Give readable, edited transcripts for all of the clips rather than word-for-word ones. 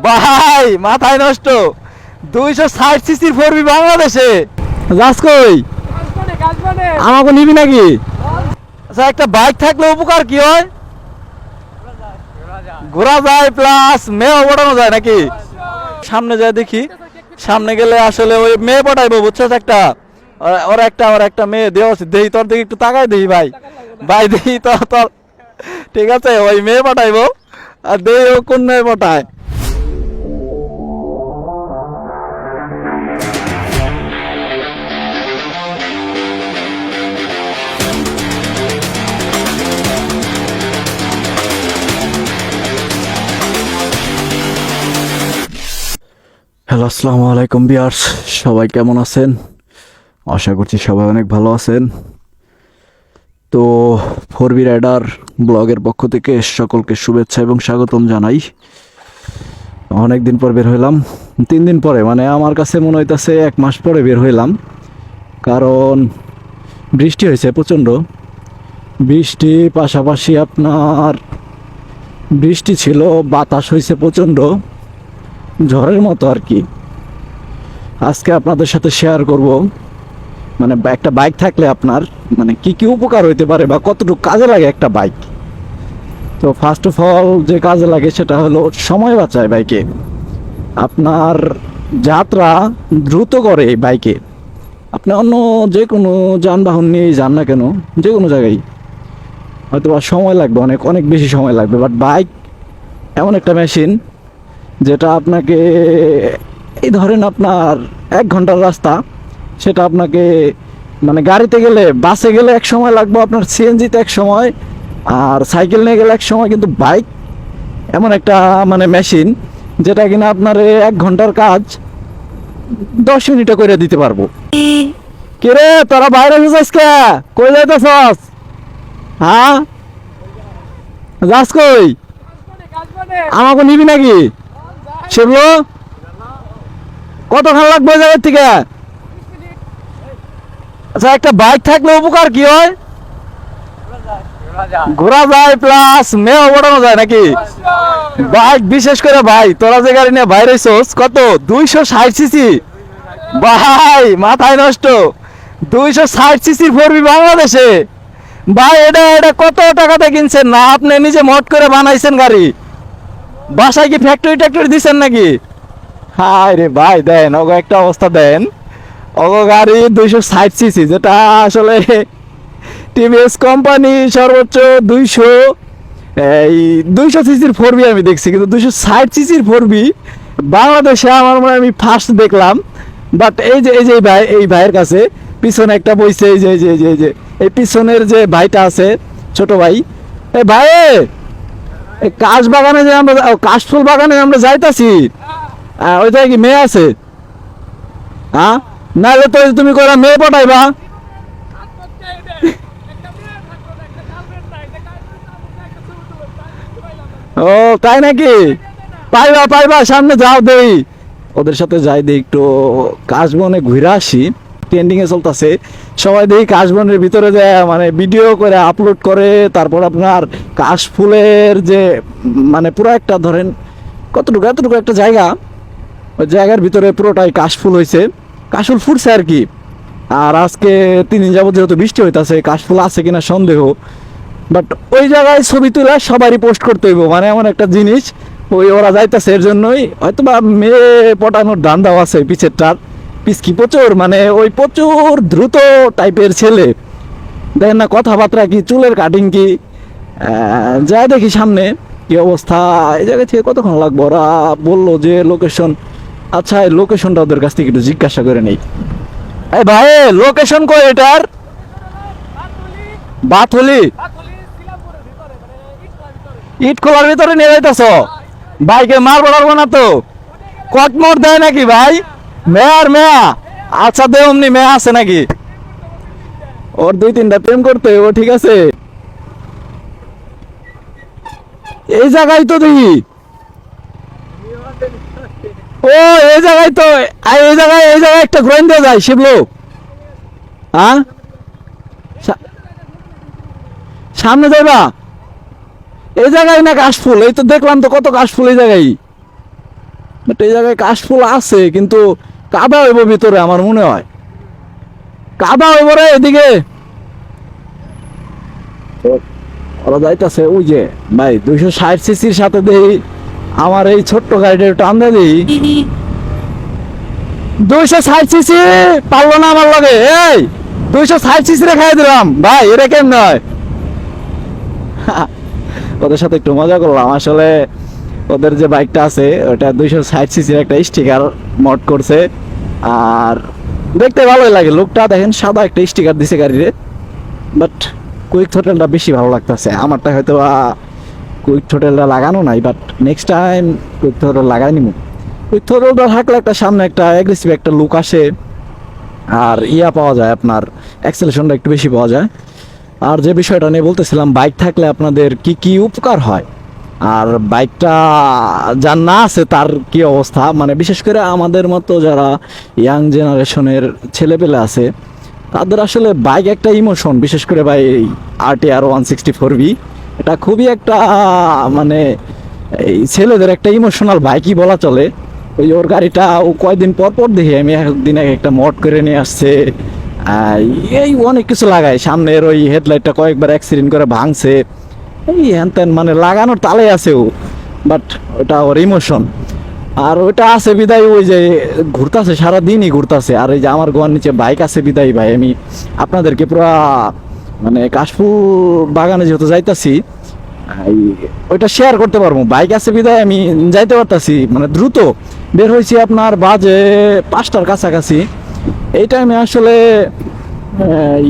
ভাই মাথায় নষ্ট 260 সিসির ফোরবি বাংলাদেশে যাস কই আমাকে নিবি নাকি? আচ্ছা একটা বাইক থাকলে উপকার কি হয়? ঘোরা যায় প্লাস মেয়ে ওঠানো যায় নাকি? সামনে যায় দেখি, সামনে গেলে আসলে ওই মেয়ে পটাইবো বুঝছস একটা ওর একটা মেয়ে দেওয়া দেহি তোর দিকে একটু তাকাই দেহি ভাই ভাই দেহি তোর ঠিক আছে ওই মেয়ে পাঠাইবো আর দেহি ও কোন মেয়ে পটায়। হ্যালো আসসালামু আলাইকুম ভিউয়ার্স, সবাই কেমন আছেন? আশা করছি সবাই অনেক ভালো আছেন। তো ফোরবি রাইডার ব্লগের পক্ষ থেকে সকলকে শুভেচ্ছা এবং স্বাগতম জানাই। অনেক দিন পর বের হইলাম, 3 দিন পরে, মানে আমার কাছে মনে হইতাছে 1 মাস পরে বের হইলাম। কারণ বৃষ্টি হয়েছে প্রচণ্ড, বৃষ্টি পাশাপাশি আপনার বৃষ্টি ছিল, বাতাস হয়েছে প্রচণ্ড, ঝড়ের মতো আর কি। আজকে আপনাদের সাথে শেয়ার করব মানে একটা বাইক থাকলে আপনার মানে কি কি উপকার হইতে পারে বা কতটুকু কাজে লাগে একটা বাইক। তো ফার্স্ট অফ অল যে কাজে লাগে সেটা হলো সময় বাঁচায় বাইকে, আপনার যাত্রা দ্রুত করে এই বাইকে। আপনি অন্য যে কোনো যানবাহন নিয়ে যান না কেন, যে কোনো জায়গায় হয়তো বা সময় লাগবে, অনেক অনেক বেশি সময় লাগবে, বাট বাইক এমন একটা মেশিন যেটা আপনাকে এই ধরেন আপনার 1 ঘন্টার রাস্তা, সেটা আপনাকে মানে গাড়িতে গেলে বাসে গেলে 1 সময় লাগবে, আপনার সিএনজিতে 1 সময়, আর সাইকেল নিয়ে গেলে 1 সময়। কিন্তু বাইক এমন একটা মানে মেশিন যেটা কিনা আপনার 1 ঘন্টার কাজ 10 মিনিটে করে দিতে পারবো। কিরে তোরা বাইরে যাস কে? কই যাইতেছস? হ্যাঁ যাস কই? আমাকে নিবি নাকি? শিবলো কতক্ষণ লাগবে জায়গার থেকে? আচ্ছা একটা বাইক থাকলে উপকার কি হয়? ঘোরা যায় প্লাস মেয়ে ওঠানো যায় নাকি? বাইক বিশেষ করে ভাই তোরা যে গাড়ি নিয়ে বাইরে হইছস কত 260 সিসি ভাই মাথায় নষ্ট 260 সিসির ফোরবি বাংলাদেশে ভাই। এটা কত টাকাতে কিনছেন না আপনি নিজে মট করে বানাইছেন গাড়ি? বাসায় কি ফ্যাক্টরি দিচ্ছেন নাকি? হায় রে ভাই দেন ওগো একটা অবস্থা দেন, ওগো গাড়ি 260 সিসি, যেটা আসলে টিভিএস কোম্পানি সর্বোচ্চ 200 সিসির ফোরবি আমি দেখছি, কিন্তু 260 সিসির ফোরবি বাংলাদেশে আমার মনে হয় আমি ফার্স্ট দেখলাম। বাট এই ভাইয়ের কাছে পিছনে একটা বইছে, এই যে এই যে এই যে এই যে এই পিছনের যে ভাইটা আছে ছোট ভাই, এই ভাই এই কাশ বাগানে যে আমরা কাশফুল বাগানে আমরা যাইতাছি, ওই জায়গায় কি মেয়ে আছে? হ্যাঁ নাহলে তো তুমি করা মেয়ে পটাইবা। ও তাই নাকি? পাইবা পাইবা, সামনে যাও দেই, ওদের সাথে যাই দেই একটু কাশবনে ঘুরে আসি। ট্রেন্ডিং এ চলতেছে, সবাই দেখি কাশবনের ভিতরে যায় মানে ভিডিও করে আপলোড করে। তারপর আপনার কাশফুলের যে মানে পুরো একটা ধরেন কতটুকু এতটুকু একটা জায়গা, ওই জায়গার ভিতরে পুরোটাই কাশফুল হয়েছে, কাশফুল ফুটছে আর কি। আর আজকে 3 দিন যাবত যেহেতু বৃষ্টি হইতাছে, কাশফুল আছে কিনা সন্দেহ। বাট ওই জায়গায় ছবি তুলে সবারই পোস্ট করতে হইব, মানে এমন একটা জিনিস ওই ওরা যাইতেছে, এর জন্যই হয়তো বা মেয়ে পটানোর ধান্দাও আছে পিছেরটার। পিছকি প্রচুর, মানে ওই প্রচুর দ্রুত টাইপের ছেলে, দেখেন না কথাবার্তা কি, চুলের কাটিং কি, যা দেখি সামনে কি অবস্থা। এই জায়গা থেকে কতক্ষণ লাগবে? ওরা বললো যে লোকেশন, আচ্ছা এই লোকেশনটা ওদের কাছ থেকে একটু জিজ্ঞাসা করে নেই। এই ভাই লোকেশন কই এটার? বাথলি ইট খোলার ভিতরে নিয়ে যাইতেছ? বাইকে মার পড়াবো না তো? কট মোড় দেয় নাকি ভাই? মেয়া আচ্ছা দে, অমনি মেয়া আছে নাকি? ওর 2-3টা প্রেম করতে ও ঠিক আছে। এই জায়গায় তো দেখি, ও এই জায়গায় তো, এই জায়গায় একটা গ্রইন দিয়ে যায় শিবলো। হ্যাঁ সামনে যাইবা? এই জায়গায় না কাশফুল, এই তো দেখলাম তো কত কাশফুল এই জায়গায়। বাট এই জায়গায় কাশফুল আছে, কিন্তু কাদা হইব ভিতরে, আমার মনে হয় কাদা হইব রে এদিকে। ওরা যাইতাছে ওই যে ভাই 260 সিসির সাথে দেই আমার এই ছোট্ট গাড়িটা টান দিয়ে দিই। 260 সিসি পারলো না আমার লগে, এই 260 সিসি রে খাই দিলাম ভাই, এটা কেমন হয়? ওদের সাথে একটু মজা করলাম। আসলে ওদের যে বাইকটা আছে ওটা 260 সিসির একটা স্টিকার মড করছে, আর দেখতে ভালোই লাগে। লোকটা দেখেন সাদা একটা স্টিকার দিছে গাড়িতে, বাট কুইক থ্রোটলটা বেশি ভালো লাগতেছে আমারটা। হয়তো কুইক থ্রোটলটা লাগানো নাই, but next time quick throttle লাগাই নিব। কুইক থ্রোটলটা থাকলে একটা সামনে একটা অ্যাগ্রেসিভ একটা লুক আসে, আর পাওয়া যায়, আপনার অ্যাক্সেলেশনটা একটু বেশি পাওয়া যায়। আর যে বিষয়টা নিয়ে বলতেছিলাম, বাইক থাকলে আপনাদের কি কি উপকার হয়, আর বাইকটা যার না আছে তার কি অবস্থা, মানে বিশেষ করে আমাদের মতো যারা ইয়াং জেনারেশনের ছেলেপেলে আছে, তাদের আসলে বাইক একটা ইমোশন। বিশেষ করে ভাই RTR 164V, এটা খুবই একটা মানে এই ছেলেদের একটা ইমোশনাল বাইকই বলা চলে। ওই ওর গাড়িটা ও কয়দিন পর পর দেখি আমি একদিন একটা মড করে নিয়ে আসছে, এই অনেক কিছু লাগায়। সামনের ওই হেডলাইটটা কয়েকবার অ্যাক্সিডেন্ট করে ভাঙছে, এই হ্যান ত্যান মানে লাগানোর তালে আছে ও, বাট ওটা ওর ইমোশন। আর ওইটা আছে বিদায় ওই যে ঘুরতাছে, সারাদিনই ঘুরতাছে। আর এই যে আমার গোয়ার নিচে বাইক আছে বিদায় ভাই আমি আপনাদেরকে পুরো মানে কাশফুল বাগানে যেহেতু যাইতাছি, ওইটা শেয়ার করতে পারবো। বাইক আছে বিদায় আমি যাইতে পারতাছি, মানে দ্রুত বের হয়েছি। আপনার বাজে 5টার কাছাকাছি। এই টাইমে আসলে এই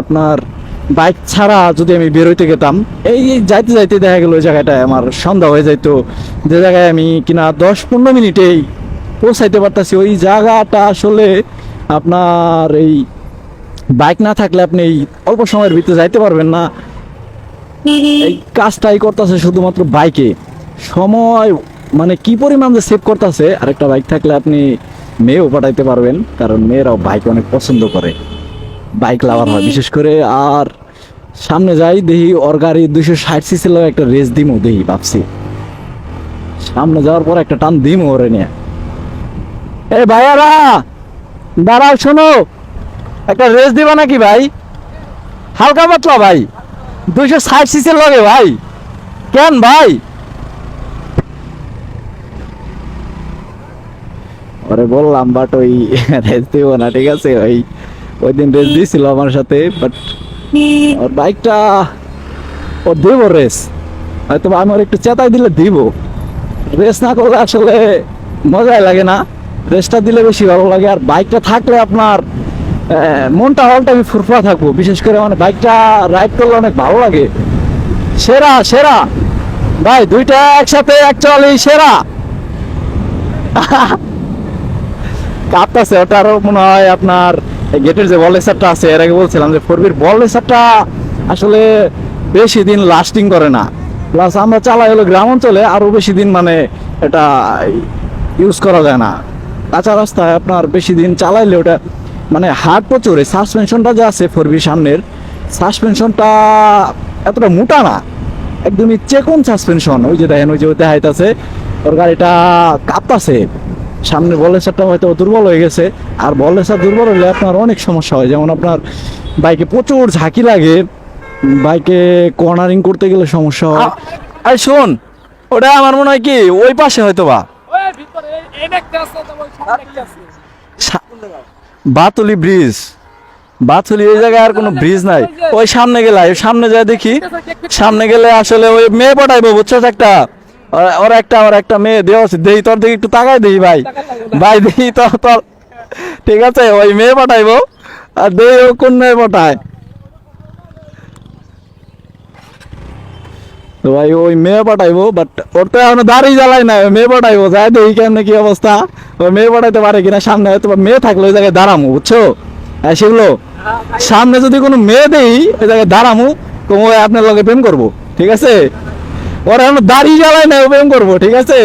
আপনার বাইক ছাড়া যদি আমি বের হইতে গেতাম, এই যাইতে যাইতে দেখা গেল ওই জায়গাটায় আমার সন্ধ্যা হয়ে যাইতো, যে জায়গায় আমি কিনা 10-15 মিনিটেই পৌঁছাইতে পারতাছি। ওই জায়গাটা আসলে আপনার এই বাইক না থাকলে আপনি এই অল্প সময়ের ভিতরে যাইতে পারবেন না। এই কাজটাই করতেছে শুধুমাত্র বাইকে, সময় মানে কি পরিমাণ যে সেভ করতেছে। আরেকটা বাইক থাকলে আপনি মেয়েও পাঠাইতে পারবেন, কারণ মেয়েরাও বাইক অনেক পছন্দ করে, বাইক লাভার হয় বিশেষ করে। আর সামনে যাই দেখি ওর গাড়ি 260 সিসি একটা রেস দিমো, দেখি ভাবছি সামনে যাওয়ার পর একটা টান দিমো ওরে নিয়ে। এ ভাইয়ারা দাঁড়াও, শোনো, একটা রেস দিবা নাকি ভাই? হালকা পাতলা ভাই, 260 সিসি লগে ভাই, কেন ভাই? ওরে বললাম, বাট ওই রেস দিব না, ঠিক আছে। ওই দিন রেস দিয়েছিল আমার সাথে, বাট ওর বাইকটা ও দিব রেস, হয়তো আমার একটু চেতাই দিলে দিব। রেস না করলে আসলে মজাই লাগে না, রেসটা দিলে বেশি ভালো লাগে। আর বাইকটা থাকলে আপনার মনটা হলটা আমি ফুরফুরা থাকবো। বিশেষ করে মানে বাইকটা রাইড করলে অনেক ভালো লাগে। সেরা সেরা ভাই, দুইটা একসাথে অ্যাকচুয়ালি সেরা। কাঁপতাছে ওটা। আরো মনে হয় আপনার গেটের যে বল রেসারটা আছে, এর আগে বলছিলাম যে 4Bর বল রেসারটা আসলে বেশি দিন লাস্টিং করে না। প্লাস আমরা চালাই হলো গ্রাম অঞ্চলে, আরো বেশি দিন মানে এটা ইউজ করা যায় না। কাঁচা রাস্তায় আপনার বেশি দিন চালাইলে ওটা মানে হার্ড প্রচুর। এই সাসপেনশনটা যে আছে 4Bর সামনের, সাসপেনশনটা এতটা মোটা না, একদমই চেকন সাসপেনশন। ওই যে দেখেন, ওই যে দেখাইতেছে ওর গাড়িটা কাঁপতাছে। সামনে বল রেসারটা হয়তো দুর্বল হয়ে গেছে। আর বল রেসার দুর্বল হলে আপনার অনেক সমস্যা হয়, যেমন আপনার বাইকে প্রচুর ঝাঁকি লাগে, বাইকে কর্নারিং করতে গেলে সমস্যা হয়। আর শোন, ওটা আমার মনে হয় কি ওই পাশে হয়তো বা বাতুলি ব্রিজ, বাতুলি এই জায়গায় আর কোনো ব্রিজ নাই। ওই সামনে গেলে, সামনে যায় দেখি, সামনে গেলে আসলে ওই মেয়ে পাঠাইবো, বুঝছো একটা ওর একটা মেয়ে দেওয়া আছে। দেখি তোর দিকে একটু তাকাই দেখি ভাই, ভাই দেখি তোর ঠিক আছে, ওই মেয়ে পাঠাইবো। আর দেখি ও কোন মেয়ে পাঠায়। তো ভাই ওই মেয়ে পাঠাইবো, বাট ওর তো এখন দাঁড়িয়ে জ্বালাই না, মেয়ে পাঠাইবো। যাই দেখি কেমন কি অবস্থা, ওই মেয়ে পাঠাইতে পারে কিনা। সামনে হয়তো মেয়ে থাকলে ওই জায়গায় দাঁড়ামু, বুঝছো? সেগুলো সামনে যদি কোনো মেয়ে দেই ওই জায়গায় দাঁড়ামু, তো ওই আপনার লগে প্রেম করবো, ঠিক আছে? ওরা এখন দাঁড়িয়ে জ্বালাই না, ও প্রেম করবো, ঠিক আছে?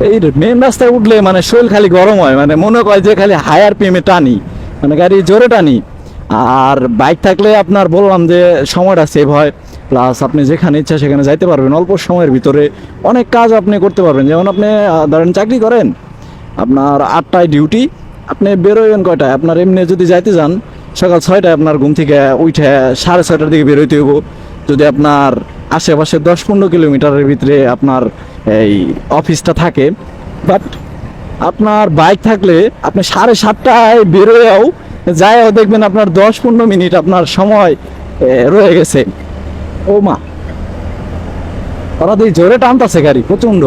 এই মেন রাস্তায় উঠলে মানে শরীর খালি গরম হয়, মানে মনে হয় যে খালি হায়ার পিএমে টানি, মানে গাড়ি জোরে টানি। আর বাইক থাকলে আপনার বললাম যে সময়টা সেভ হয়। প্লাস আপনি যেখানে ইচ্ছা সেখানে যাইতে পারবেন অল্প সময়ের ভিতরে। অনেক কাজ আপনি করতে পারবেন। যেমন আপনি ধরেন চাকরি করেন, আপনার 8টায় ডিউটি, আপনি বেরোবেন কয়টায়? আপনার এমনি যদি যাইতে যান সকাল 6টায়, আপনার ঘুম থেকে উঠে 6:30টার দিকে বেরোইতে হইব। যদি আপনার আশেপাশে 10-15 কিলোমিটারের ভিতরে আপনার এই অফিসটা থাকে, বাট আপনার বাইক থাকলে আপনি 7:30টায় বেরোয়াও যায়ও দেখবেন আপনার 10-15 মিনিট আপনার সময় রয়ে গেছে। ও মা, ওরা দিয়ে জোরে টানতেছে গাড়ি প্রচন্ড।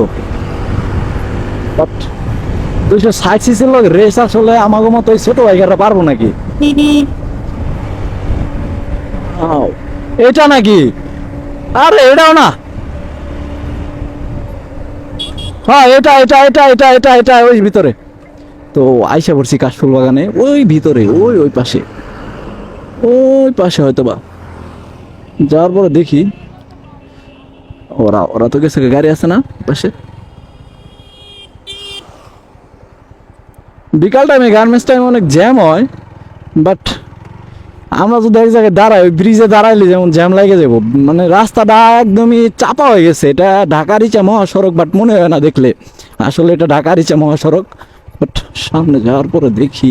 বাট 260 সিসির লোক রেস আসলে আমাকে মতো ওই ছোট বাইকাররা পারবো নাকি? আও, এটা নাকি? আরে এটাও না। হ্যাঁ, এটা এটা এটা এটা এটা এটা ওই ভিতরে। তো আইসা পড়ছি কাশফুল বাগানে, ওই ভিতরে, ওই ওই পাশে, ওই পাশে হয়তো বা। যাওয়ার পরে দেখি ওরা ওরা তো গেছে, গাড়ি আছে না পাশে। বিকাল টাইমে গার্মেন্টস টাইমে অনেক জ্যাম হয়, বাট আমরা যদি এক জায়গায় দাঁড়াই, ওই ব্রিজে দাঁড়াইলে যেমন জ্যাম লাগে যাবো। মানে রাস্তাটা একদমই চাপা হয়ে গেছে। এটা ঢাকার ইচ্ছা মহাসড়ক, বাট মনে হয় না দেখলে আসলে এটা ঢাকার ইচ্ছা মহাসড়ক। বাট সামনে যাওয়ার পরে দেখি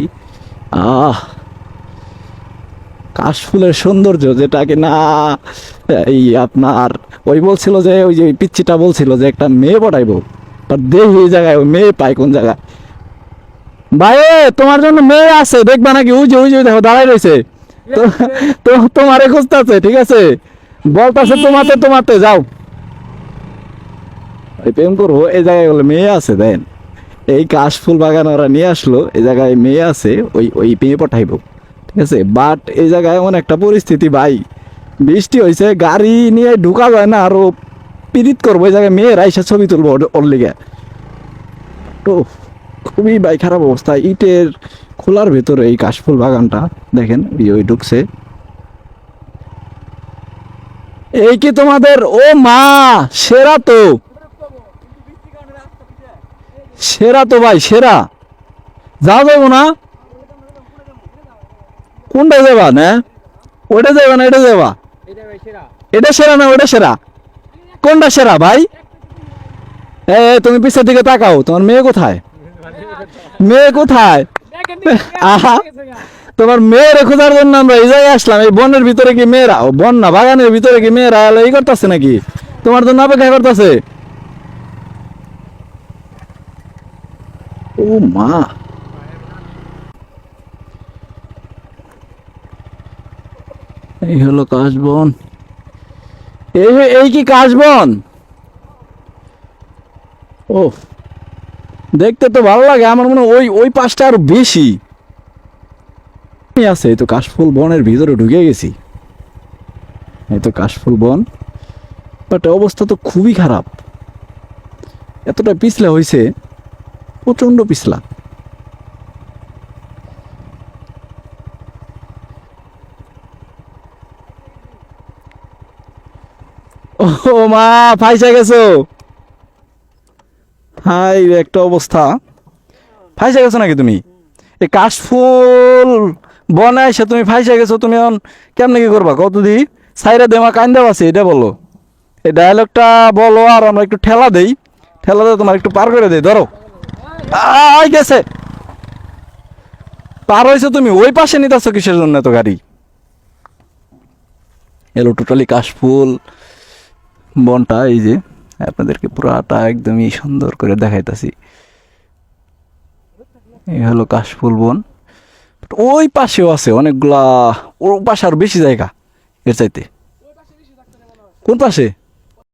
কাশফুলের সৌন্দর্য, যেটা কিনা এই আপনার ওই বলছিল যে, ওই যে পিচ্ছিটা বলছিল যে একটা মেয়ে পটাইবো, বাট দেখি এই জায়গায় ওই মেয়ে পাই কোন জায়গায়। ভাই তোমার জন্য মেয়ে আছে, দেখবা নাকি? ওই যে ওই যে দেখো দাঁড়াই রয়েছে, তো তো তোমারে খুঁজতেছে, ঠিক আছে? বলতেছে তোমাতে তোমাতে যাও, এই প্রেম করবো। এই জায়গায় বলে মেয়ে আছে, দেন এই কাশফুল বাগান ওরা নিয়ে আসলো, এই জায়গায় মেয়ে আছে, ওই ওই মেয়ে পাঠাইবো, ঠিক আছে? বাট এই জায়গায় এমন একটা পরিস্থিতি ভাই, বৃষ্টি হয়েছে, গাড়ি নিয়ে ঢুকা যায় না, আরো পিরিত করবো এই জায়গায় মেয়েরা এসে ছবি তুলবো ওর লিগে। তো খুবই ভাই খারাপ অবস্থা। ইটের খোলার ভেতরে এই কাশফুল বাগানটা দেখেন, ওই ওই ঢুকছে। এই কি তোমাদের? ও মা, সেরা তো, সেরা তো ভাই, সেরা। যাওয়া যাবো না? কোনটা যাবা না? ওইটা যাবা না এটা যাবা? এটা সেরা না ওটা সেরা? কোনটা সেরা ভাই? তুমি পিছের দিকে তাকাও, তোমার মেয়ে কোথায়? মেয়ে কোথায়? আহা, তোমার মেয়ের খোঁজার জন্য আমরা এই জায়গায় আসলাম। এই বনের ভিতরে কি মেয়েরা, ও বন না বাগানের ভিতরে কি মেয়েরা এই করতেছে নাকি? তোমার জন্য অপেক্ষা করতেছে। ও মা, এই হলো কাশবন। এই এই কি কাশবন? ও, দেখতে তো ভালো লাগে। আমার মনে হয় ওই ওই পাশটা আরো বেশি আছে। এই তো কাশফুল বনের ভিতরে ঢুকে গেছি। এই তো কাশফুল বন, বাট অবস্থা তো খুবই খারাপ। এতটা পিছলা হয়েছে, প্রচন্ড পিছলা। ও মা, ফাইসা গেছো। হাই রে, একটা অবস্থা। ফাইসা গেছো নাকি তুমি? এই কাশফুল বনে এসে তুমি ফাইসা গেছো। তুমি এখন কেমনে কি করবা কত দি? সাইরা দেমা কান্দা আছে, এটা বলো। এই ডায়লগটা বলো, আর আমরা একটু ঠেলা দেই। ঠেলা দিয়ে তোমার একটু পার করে দেই, ধরো। আই গেছে, পার হয়েছে। তুমি ওই পাশে নিতেছো কিসের জন্য এত গাড়ি? এলো টোটালি কাশফুল বনটা। এই যে আপনাদেরকে পুরাটা একদমই সুন্দর করে দেখাইতাছি। এই হলো কাশফুল বন। ওই পাশেও আছে অনেকগুলা, ওর পাশে আরো বেশি জায়গা এর চাইতে। কোন পাশে?